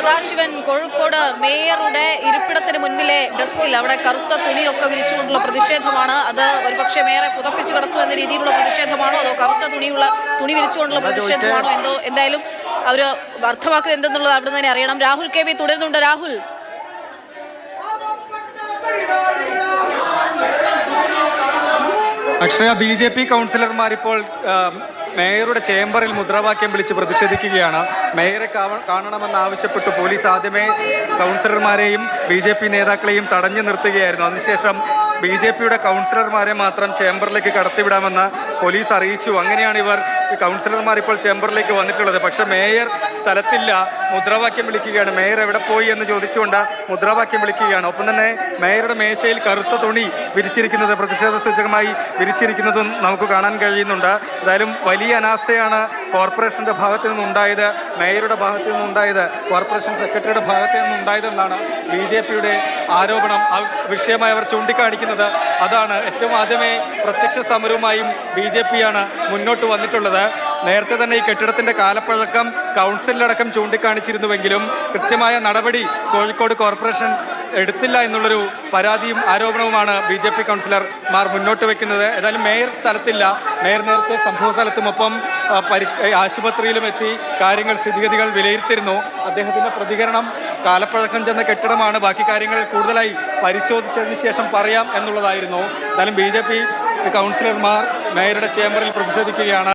സദാശിവൻ കോഴിക്കോട് മേയറുടെ ഇരിപ്പിടത്തിന് മുൻപിലെ ഡെസ്കിൽ അവിടെ കറുത്ത തുണിയൊക്കെ വിരിച്ചുകൊണ്ടുള്ള പ്രതിഷേധമാണ്. അത് ഒരുപക്ഷെ മേയറെ പുതപ്പിച്ചു കിടത്തു എന്ന രീതിയിലുള്ള പ്രതിഷേധമാണോ അതോ കറുത്ത തുണി വിരിച്ചുകൊണ്ടുള്ള പ്രതിഷേധമാണോ എന്തായാലും അവർ അർത്ഥമാക്കുന്നത് എന്തെന്നുള്ളത് അവിടെ തന്നെ അറിയണം. രാഹുൽ കെ വി തുടരുന്നുണ്ട്. രാഹുൽ, അക്ഷയ, BJP കൗൺസിലർമാർ ഇപ്പോൾ മേയറുടെ ചേംബറിൽ മുദ്രാവാക്യം വിളിച്ച് പ്രതിഷേധിക്കുകയാണ്. മേയറെ കാണണമെന്നാവശ്യപ്പെട്ടു പോലീസ് ആദ്യമേ കൗൺസിലർമാരെയും BJP നേതാക്കളെയും തടഞ്ഞു നിർത്തുകയായിരുന്നു. അതിനുശേഷം BJPയുടെ കൗൺസിലർമാരെ മാത്രം ചേംബറിലേക്ക് കടത്തിവിടാമെന്ന് പോലീസ് അറിയിച്ചു. അങ്ങനെയാണ് കൗൺസിലർമാർ ഇപ്പോൾ ചേംബറിലേക്ക് വന്നിട്ടുള്ളത്. പക്ഷേ മേയർ സ്ഥലത്തില്ല, മുദ്രാവാക്യം വിളിക്കുകയാണ്. മേയർ എവിടെ പോയി എന്ന് ചോദിച്ചുകൊണ്ട് മുദ്രാവാക്യം വിളിക്കുകയാണ്. ഒപ്പം തന്നെ മേയറുടെ മേശയിൽ കറുത്ത തുണി വിരിച്ചിരിക്കുന്നത്, പ്രതിഷേധ സൂചകമായി വിരിച്ചിരിക്കുന്നതും നമുക്ക് കാണാൻ കഴിയുന്നുണ്ട്. എന്തായാലും വലിയ അനാസ്ഥയാണ് കോർപ്പറേഷൻ്റെ ഭാഗത്തു നിന്നുണ്ടായത്, മേയറുടെ ഭാഗത്തു നിന്നുണ്ടായത്, കോർപ്പറേഷൻ സെക്രട്ടറിയുടെ ഭാഗത്തു നിന്നുണ്ടായതെന്നാണ് BJPയുടെ ആരോപണം. ആ വിഷയമായി അവർ ചൂണ്ടിക്കാണിക്കുന്നത് അതാണ്. ഏറ്റവും ആദ്യമേ പ്രത്യക്ഷ സമരവുമായും BJPയാണ് മുന്നോട്ട് വന്നിട്ടുള്ളത്. നേരത്തെ തന്നെ ഈ കെട്ടിടത്തിൻ്റെ കാലപ്പഴക്കം കൗൺസിലടക്കം ചൂണ്ടിക്കാണിച്ചിരുന്നുവെങ്കിലും കൃത്യമായ നടപടി കോഴിക്കോട് കോർപ്പറേഷൻ എടുത്തില്ല എന്നുള്ളൊരു പരാതിയും ആരോപണവുമാണ് BJP കൗൺസിലർമാർ മുന്നോട്ട് വയ്ക്കുന്നത്. ഏതായാലും മേയർ സ്ഥലത്തില്ല. മേയർ നേരത്തെ സംഭവ സ്ഥലത്തുമൊപ്പം ആശുപത്രിയിലും എത്തി കാര്യങ്ങൾ, സ്ഥിതിഗതികൾ വിലയിരുത്തിയിരുന്നു. അദ്ദേഹത്തിൻ്റെ പ്രതികരണം കാലപ്പഴക്കം ചെന്ന കെട്ടിടമാണ്, ബാക്കി കാര്യങ്ങൾ കൂടുതലായി പരിശോധിച്ചതിന് ശേഷം പറയാം എന്നുള്ളതായിരുന്നു. എന്തായാലും BJP കൗൺസിലർമാർ മേയറുടെ ചേംബറിൽ പ്രതിഷേധിക്കുകയാണ്.